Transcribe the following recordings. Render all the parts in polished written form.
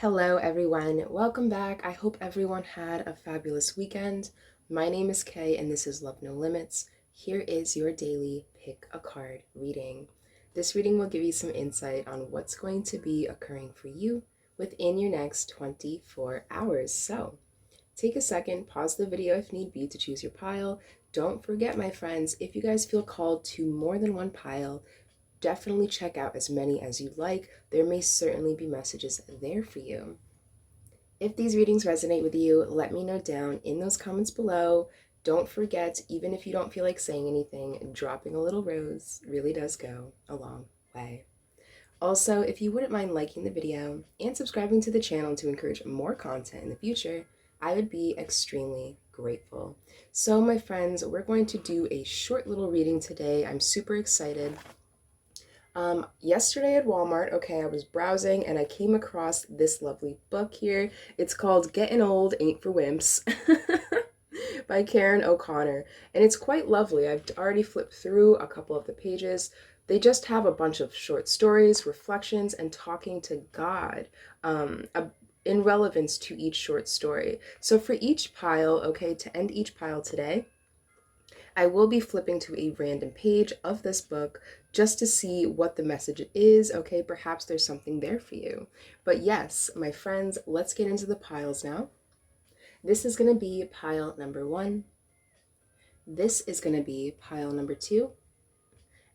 Hello, everyone. Welcome back. I hope everyone had a fabulous weekend. My name is Kay, and this is Love No Limits. Here is your daily pick a card reading. This reading will give you some insight on what's going to be occurring for you within your next 24 hours. So, take a second, pause the video if need be to choose your pile. Don't forget, my friends, if you guys feel called to more than one pile, definitely check out as many as you like. There may certainly be messages there for you. If these readings resonate with you, let me know down in those comments below. Don't forget, even if you don't feel like saying anything, dropping a little rose really does go a long way. Also, if you wouldn't mind liking the video and subscribing to the channel to encourage more content in the future, I would be extremely grateful. So my friends, we're going to do a short little reading today. I'm super excited. Yesterday at Walmart, I was browsing and I came across this lovely book here. It's called Getting Old Ain't for Wimps by Karen O'Connor. And it's quite lovely. I've already flipped through a couple of the pages. They just have a bunch of short stories, reflections, and talking to God in relevance to each short story. So for each pile, to end each pile today, I will be flipping to a random page of this book just to see what the message is. Perhaps there's something there for you. But yes, my friends, let's get into the piles now. This is going to be pile number 1. This is going to be pile number 2.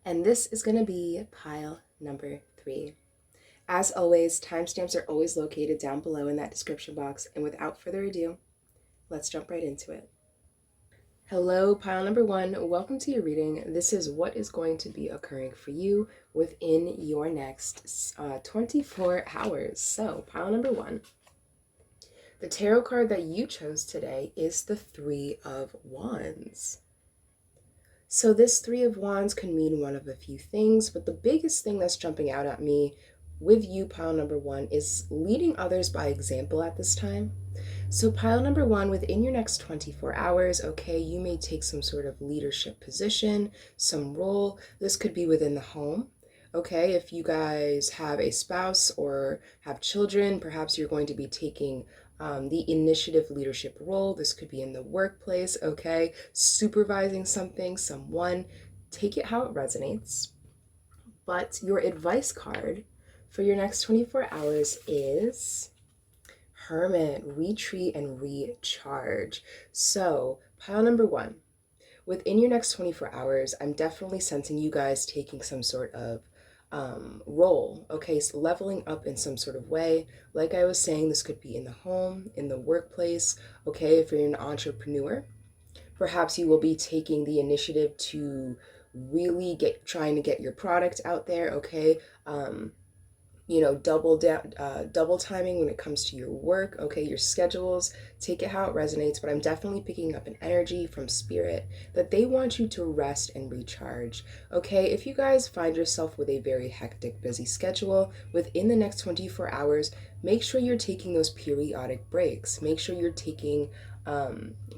And this is going to be pile number 3. As always, timestamps are always located down below in that description box. And without further ado, let's jump right into it. Hello, pile number 1. Welcome to your reading. This is what is going to be occurring for you within your next 24 hours. So, pile number 1. The tarot card that you chose today is the Three of Wands. So this Three of Wands can mean one of a few things, but the biggest thing that's jumping out at me with you, pile number 1, is leading others by example at this time. So pile number 1, within your next 24 hours, you may take some sort of leadership position, some role. This could be within the home. If you guys have a spouse or have children, perhaps you're going to be taking the initiative leadership role. This could be in the workplace, supervising something, someone. Take it how it resonates. But your advice card for your next 24 hours is Hermit, retreat and recharge. So pile number 1, within your next 24 hours, I'm definitely sensing you guys taking some sort of role, so leveling up in some sort of way. Like I was saying, this could be in the home, in the workplace, if you're an entrepreneur. Perhaps you will be taking the initiative to really trying to get your product out there, double timing when it comes to your work, your schedules. Take it how it resonates, but I'm definitely picking up an energy from spirit that they want you to rest and recharge. If you guys find yourself with a very hectic, busy schedule within the next 24 hours, make sure you're taking those periodic breaks. Make sure you're taking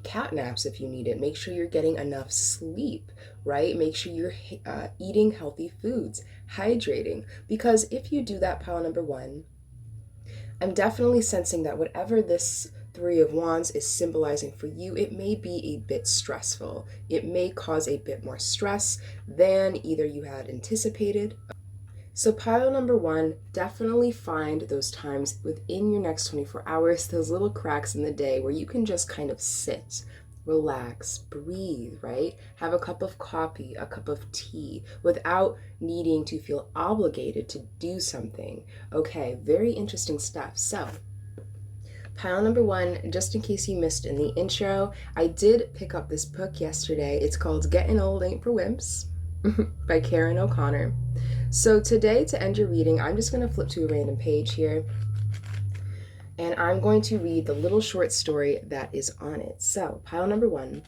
cat naps if you need it. Make sure you're getting enough sleep, right? Make sure you're eating healthy foods, hydrating, because if you do that, pile number 1, I'm definitely sensing that whatever this Three of Wands is symbolizing for you, it may be a bit stressful. It may cause a bit more stress than either you had anticipated. So pile number 1, definitely find those times within your next 24 hours, those little cracks in the day where you can just kind of sit, relax, breathe, right? Have a cup of coffee, a cup of tea, without needing to feel obligated to do something. Very interesting stuff. So pile number 1, just in case you missed in the intro, I did pick up this book yesterday. It's called Getting Old Ain't for Wimps by Karen O'Connor. So today, to end your reading, I'm just going to flip to a random page here, and I'm going to read the little short story that is on it. So pile number 1,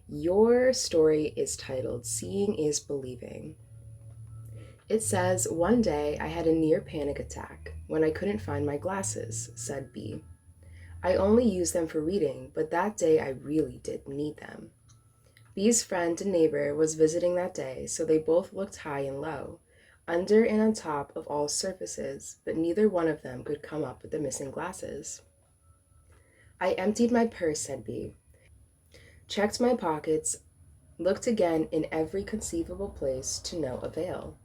your story is titled Seeing is Believing. It says, "One day I had a near panic attack when I couldn't find my glasses," said B. "I only use them for reading, but that day I really did need them." B's friend and neighbor was visiting that day, so they both looked high and low. under and on top of all surfaces, but neither one of them could come up with the missing glasses. I emptied my purse, said B, checked my pockets, looked again in every conceivable place to no avail.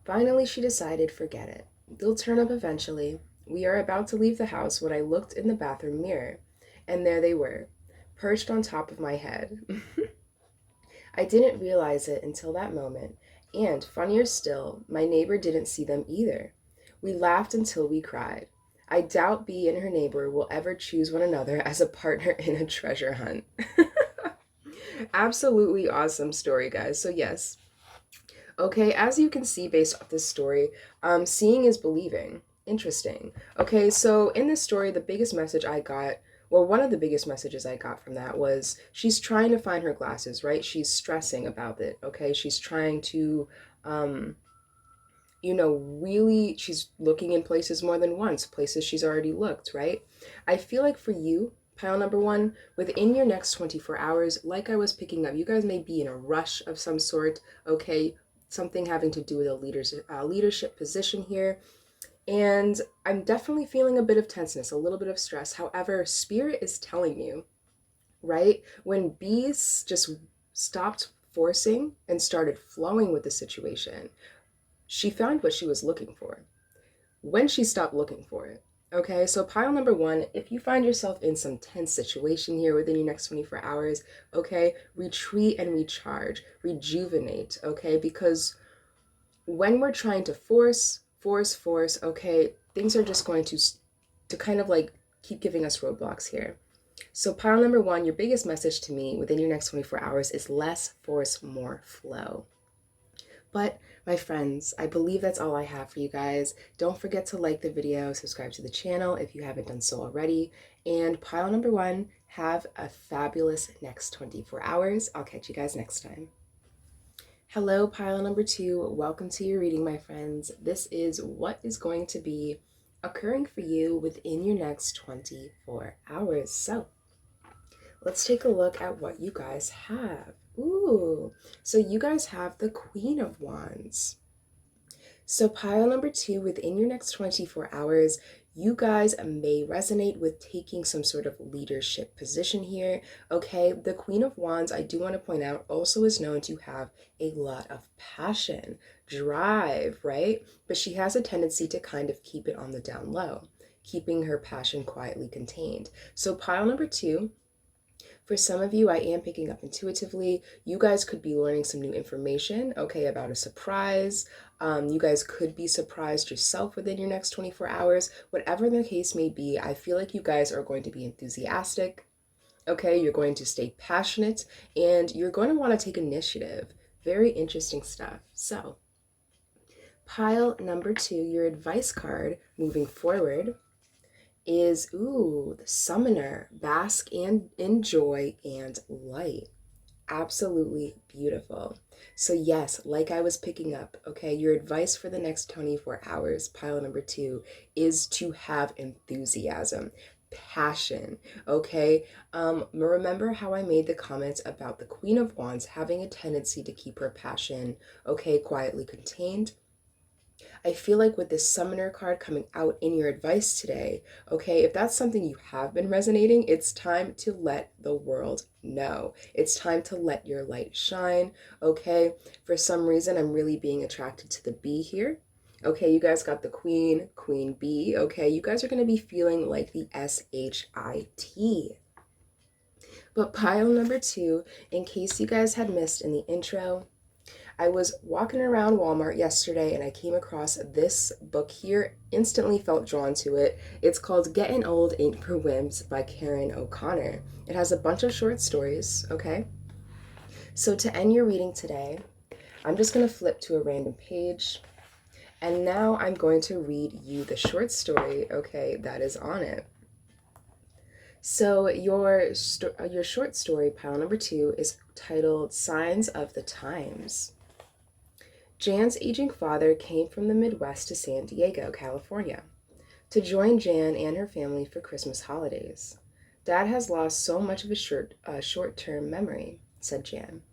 Finally, she decided, forget it. They'll turn up eventually. We are about to leave the house when I looked in the bathroom mirror, and there they were, perched on top of my head. I didn't realize it until that moment, and funnier still, my neighbor didn't see them either. We laughed until we cried. I doubt Bee and her neighbor will ever choose one another as a partner in a treasure hunt. Absolutely awesome story, guys. So, yes. Okay, as you can see based off this story, seeing is believing. Interesting. Okay, so in this story, the biggest message I got, well, one of the biggest messages I got from that was she's trying to find her glasses, right? She's stressing about it, okay? She's trying to, um, really, she's looking in places more than once, places she's already looked, right? I feel like for you, pile number one, within your next 24 hours, like I was picking up, you guys may be in a rush of some sort, okay? Something having to do with a leadership position here. And I'm definitely feeling a bit of tenseness, a little bit of stress. However, spirit is telling you, right? When bees just stopped forcing and started flowing with the situation, she found what she was looking for when she stopped looking for it. Okay, so pile number one, if you find yourself in some tense situation here within your next 24 hours, okay, retreat and recharge, rejuvenate, okay, because when we're trying to force, okay, things are just going to kind of like keep giving us roadblocks here. So pile number one, your biggest message to me within your next 24 hours is less force, more flow. But my friends, I believe that's all I have for you guys. Don't forget to like the video, subscribe to the channel if you haven't done so already. And pile number one, have a fabulous next 24 hours. I'll catch you guys next time. Hello, pile number two. Welcome to your reading, my friends. This is what is going to be occurring for you within your next 24 hours. So let's take a look at what you guys have. Ooh, so you guys have the Queen of Wands. So pile number two, within your next 24 hours, you guys may resonate with taking some sort of leadership position here, okay? The Queen of Wands, I do want to point out, also is known to have a lot of passion, drive, right? But she has a tendency to kind of keep it on the down low, keeping her passion quietly contained. So pile number two, for some of you, I am picking up intuitively. You guys could be learning some new information, okay, about a surprise. You guys could be surprised yourself within your next 24 hours. Whatever the case may be, I feel like you guys are going to be enthusiastic, okay? You're going to stay passionate, and you're going to want to take initiative. Very interesting stuff. So, pile number two, your advice card moving forward is, ooh, the Summoner, bask and enjoy and light. Absolutely beautiful. So yes, like I was picking up, okay, your advice for the next 24 hours, pile number two, is to have enthusiasm, passion, okay? Remember how I made the comments about the Queen of Wands having a tendency to keep her passion, okay, quietly contained? I feel like with this Summoner card coming out in your advice today, okay, if that's something you have been resonating, it's time to let the world know. It's time to let your light shine, okay? For some reason, I'm really being attracted to the bee here. Okay, you guys got the queen, queen bee, okay? You guys are going to be feeling like the S-H-I-T. But pile number two, in case you guys had missed in the intro, I was walking around Walmart yesterday and I came across this book here, instantly felt drawn to it. It's called Getting Old Ain't for Wimps by Karen O'Connor. It has a bunch of short stories, okay? So to end your reading today, I'm just going to flip to a random page. And now I'm going to read you the short story, okay, that is on it. So your short story, pile number two, is titled Signs of the Times. Jan's aging father came from the Midwest to San Diego, California, to join Jan and her family for Christmas holidays. Dad has lost so much of his short-term memory, said Jan.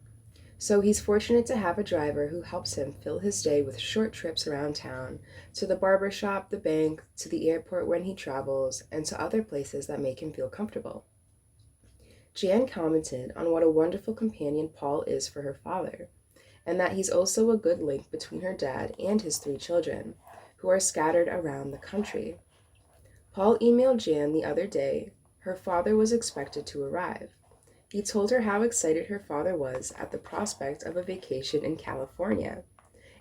So he's fortunate to have a driver who helps him fill his day with short trips around town, to the barber shop, the bank, to the airport when he travels, and to other places that make him feel comfortable. Jan commented on what a wonderful companion Paul is for her father, and that he's also a good link between her dad and his 3 children, who are scattered around the country. Paul emailed Jan the other day. Her father was expected to arrive. He told her how excited her father was at the prospect of a vacation in California.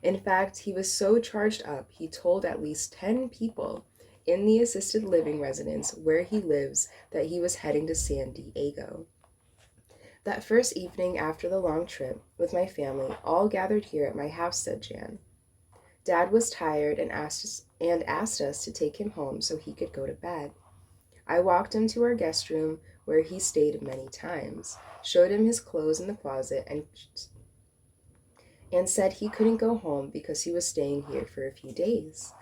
In fact, he was so charged up, he told at least 10 people in the assisted living residence where he lives that he was heading to San Diego. That first evening after the long trip, with my family, all gathered here at my house, said Jan. Dad was tired and asked us to take him home so he could go to bed. I walked him to our guest room where he stayed many times, showed him his clothes in the closet, and said he couldn't go home because he was staying here for a few days.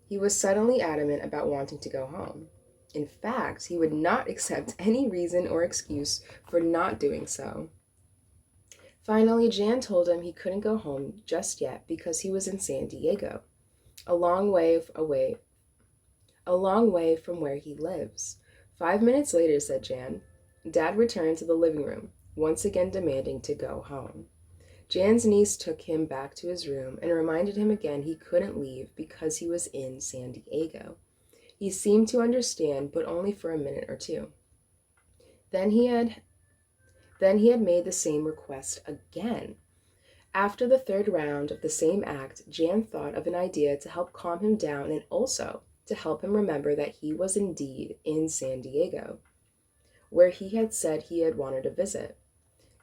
He was suddenly adamant about wanting to go home. In fact, he would not accept any reason or excuse for not doing so. Finally, Jan told him he couldn't go home just yet because he was in San Diego, a long way from where he lives. 5 minutes later, said Jan, Dad returned to the living room, once again demanding to go home. Jan's niece took him back to his room and reminded him again he couldn't leave because he was in San Diego. He seemed to understand, but only for a minute or two. Then he had made the same request again. After the third round of the same act, Jan thought of an idea to help calm him down and also to help him remember that he was indeed in San Diego, where he had said he had wanted to visit.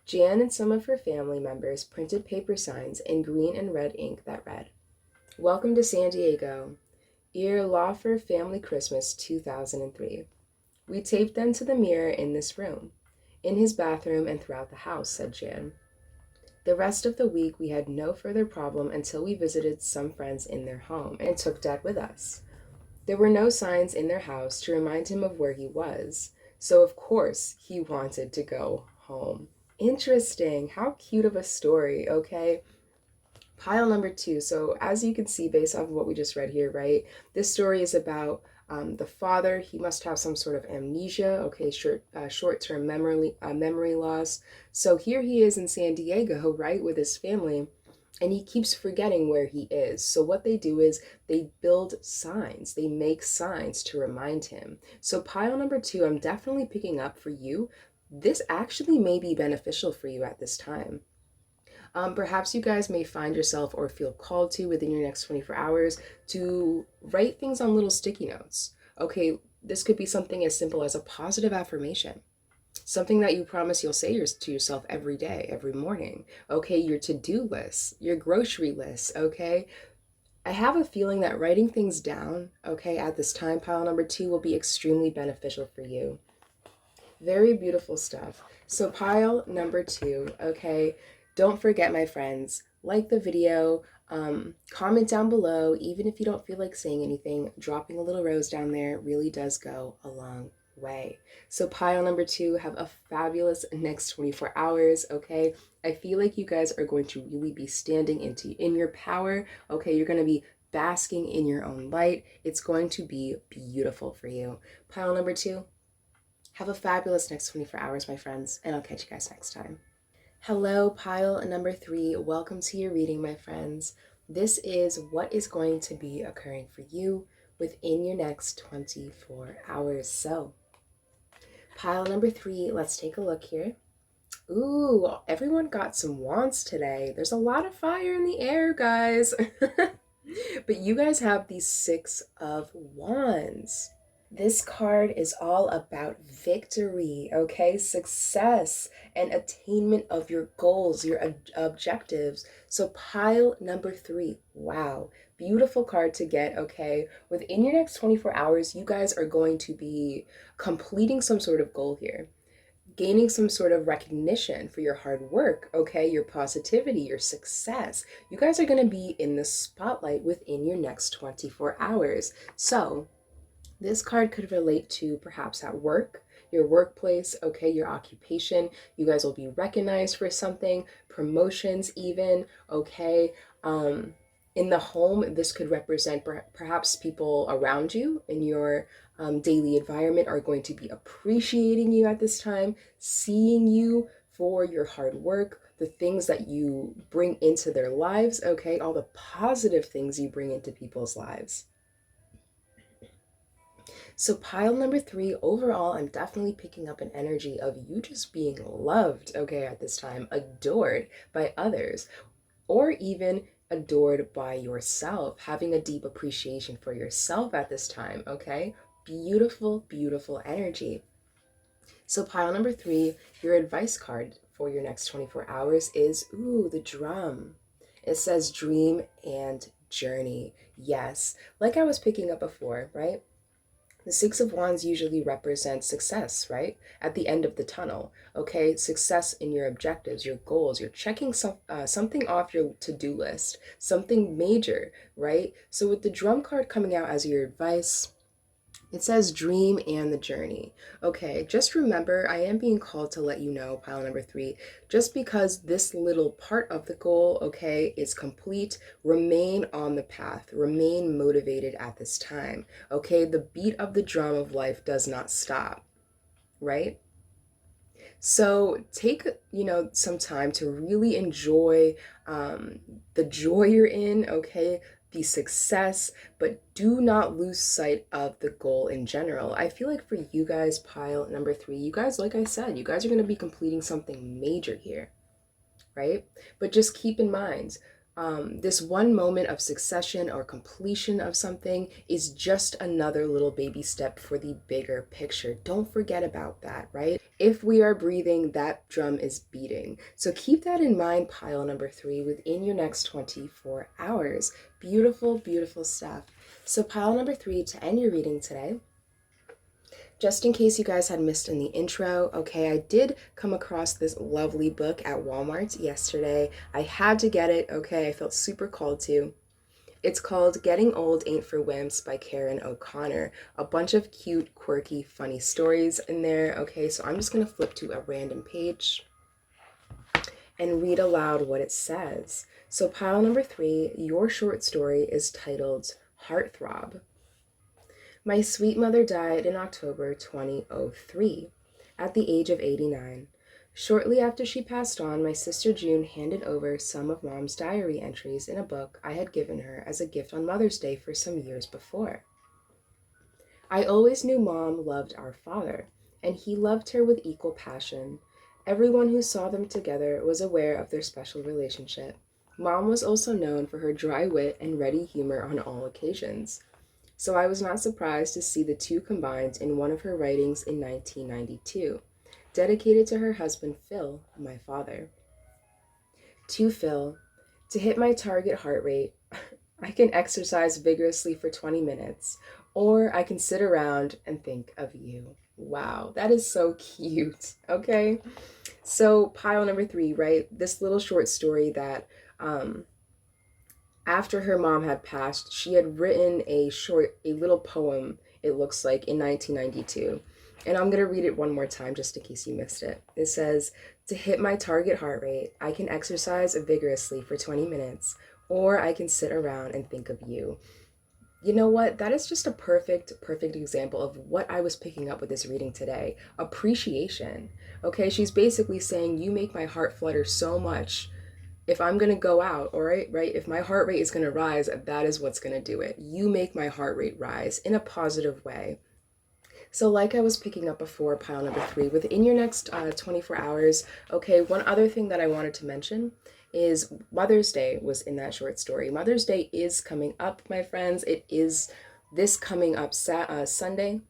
Jan and some of her family members printed paper signs in green and red ink that read, Welcome to San Diego, Ihr Laufer Family Christmas 2003. We taped them to the mirror in this room, in his bathroom and throughout the house, said Jan. The rest of the week we had no further problem until we visited some friends in their home and took Dad with us. There were no signs in their house to remind him of where he was, so of course he wanted to go home. Interesting. How cute of a story, okay? Pile number 2. So as you can see based off of what we just read here, right? This story is about the father. He must have some sort of amnesia, okay, short-term memory loss. So here he is in San Diego, right, with his family, and he keeps forgetting where he is. So what they do is they build signs. They make signs to remind him. So pile number 2, I'm definitely picking up for you. This actually may be beneficial for you at this time. Perhaps you guys may find yourself or feel called to within your next 24 hours to write things on little sticky notes. Okay, this could be something as simple as a positive affirmation, something that you promise you'll say to yourself every day, every morning. Okay, your to-do list, your grocery list, okay? I have a feeling that writing things down, okay, at this time, pile number 2, will be extremely beneficial for you. Very beautiful stuff. So pile number 2, okay, don't forget, my friends, like the video, comment down below. Even if you don't feel like saying anything, dropping a little rose down there really does go a long way. So pile number 2, have a fabulous next 24 hours, okay? I feel like you guys are going to really be standing in your power, okay? You're going to be basking in your own light. It's going to be beautiful for you. Pile number 2, have a fabulous next 24 hours, my friends, and I'll catch you guys next time. Hello, pile number 3. Welcome to your reading, my friends. This is what is going to be occurring for you within your next 24 hours. So, pile number 3, let's take a look here. Ooh, everyone got some wands today. There's a lot of fire in the air, guys. But you guys have the 6 of Wands. This card is all about victory, okay? Success and attainment of your goals, your objectives. So pile number 3, wow, beautiful card to get, okay? Within your next 24 hours, you guys are going to be completing some sort of goal here, gaining some sort of recognition for your hard work, okay? Your positivity, your success. You guys are going to be in the spotlight within your next 24 hours. So This card could relate to perhaps at work, your workplace, okay, your occupation. You guys will be recognized for something, promotions even, okay. In the home, this could represent perhaps people around you in your daily environment are going to be appreciating you at this time, seeing you for your hard work, the things that you bring into their lives, okay, all the positive things you bring into people's lives. So, pile number three, overall, I'm definitely picking up an energy of you just being loved, okay, at this time, adored by others, or even adored by yourself, having a deep appreciation for yourself at this time, okay? Beautiful, beautiful energy. So, pile number three, your advice card for your next 24 hours is, ooh, the drum. It says dream and journey. Yes, like I was picking up before, right? The Six of Wands usually represents success, right? At the end of the tunnel, okay? Success in your objectives, your goals. You're checking something off your to-do list, something major, right? So with the drum card coming out as your advice, it says dream and the journey. Okay, just remember, I am being called to let you know, pile number three, just because this little part of the goal, okay, is complete, remain on the path, remain motivated at this time. Okay, the beat of the drum of life does not stop, right? So take, some time to really enjoy the joy you're in, okay? The success, but do not lose sight of the goal in general. I feel like for you guys, pile number three, you guys, like I said, you guys are going to be completing something major here, right? But just keep in mind, this one moment of succession or completion of something is just another little baby step for the bigger picture. Don't forget about that, right? If we are breathing, that drum is beating. So keep that in mind, pile number three, within your next 24 hours. Beautiful, beautiful stuff. So pile number three, to end your reading today, just in case you guys had missed in the intro, okay, I did come across this lovely book at Walmart yesterday. I had to get it, okay, I felt super called to. It's called Getting Old Ain't for Wimps by Karen O'Connor. A bunch of cute, quirky, funny stories in there, okay, so I'm just going to flip to a random page and read aloud what it says. So pile number three, your short story is titled Heartthrob. My sweet mother died in October 2003 at the age of 89. Shortly after she passed on, my sister June handed over some of Mom's diary entries in a book I had given her as a gift on Mother's Day for some years before. I always knew Mom loved our father, and he loved her with equal passion. Everyone who saw them together was aware of their special relationship. Mom was also known for her dry wit and ready humor on all occasions. So I was not surprised to see the two combined in one of her writings in 1992, dedicated to her husband Phil, my father. To Phil, to hit my target heart rate, I can exercise vigorously for 20 minutes, or I can sit around and think of you. Wow, that is so cute. Okay, so pile number three, right? This little short story that after her mom had passed, she had written a little poem, it looks like, in 1992. And I'm going to read it one more time just in case you missed it. It says, to hit my target heart rate, I can exercise vigorously for 20 minutes, or I can sit around and think of you. You know what? That is just a perfect, perfect example of what I was picking up with this reading today. Appreciation. Okay, she's basically saying, you make my heart flutter so much. If I'm going to go out, all right, if my heart rate is going to rise, that is what's going to do it. You make my heart rate rise in a positive way. So like I was picking up before, pile number three, within your next 24 hours, okay, one other thing that I wanted to mention is Mother's Day was in that short story. Mother's Day is coming up, my friends. It is this coming up Sunday.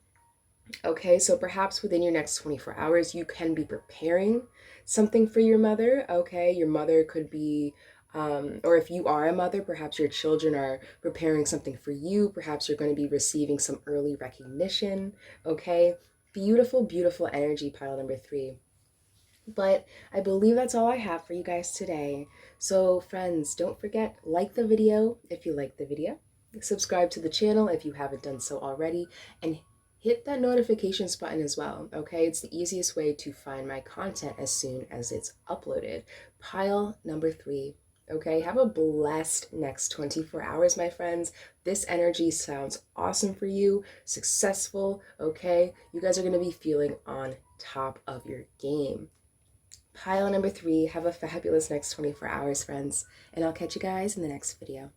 Okay, so perhaps within your next 24 hours, you can be preparing something for your mother. Okay, your mother could be, or if you are a mother, perhaps your children are preparing something for you. Perhaps you're going to be receiving some early recognition. Okay, beautiful, beautiful energy, pile number three. But I believe that's all I have for you guys today. So friends, don't forget, like the video if you like the video. Subscribe to the channel if you haven't done so already, and hit that notifications button as well, okay? It's the easiest way to find my content as soon as it's uploaded. Pile number 3, okay? Have a blessed next 24 hours, my friends. This energy sounds awesome for you, successful, okay? You guys are going to be feeling on top of your game. Pile number 3, have a fabulous next 24 hours, friends, and I'll catch you guys in the next video.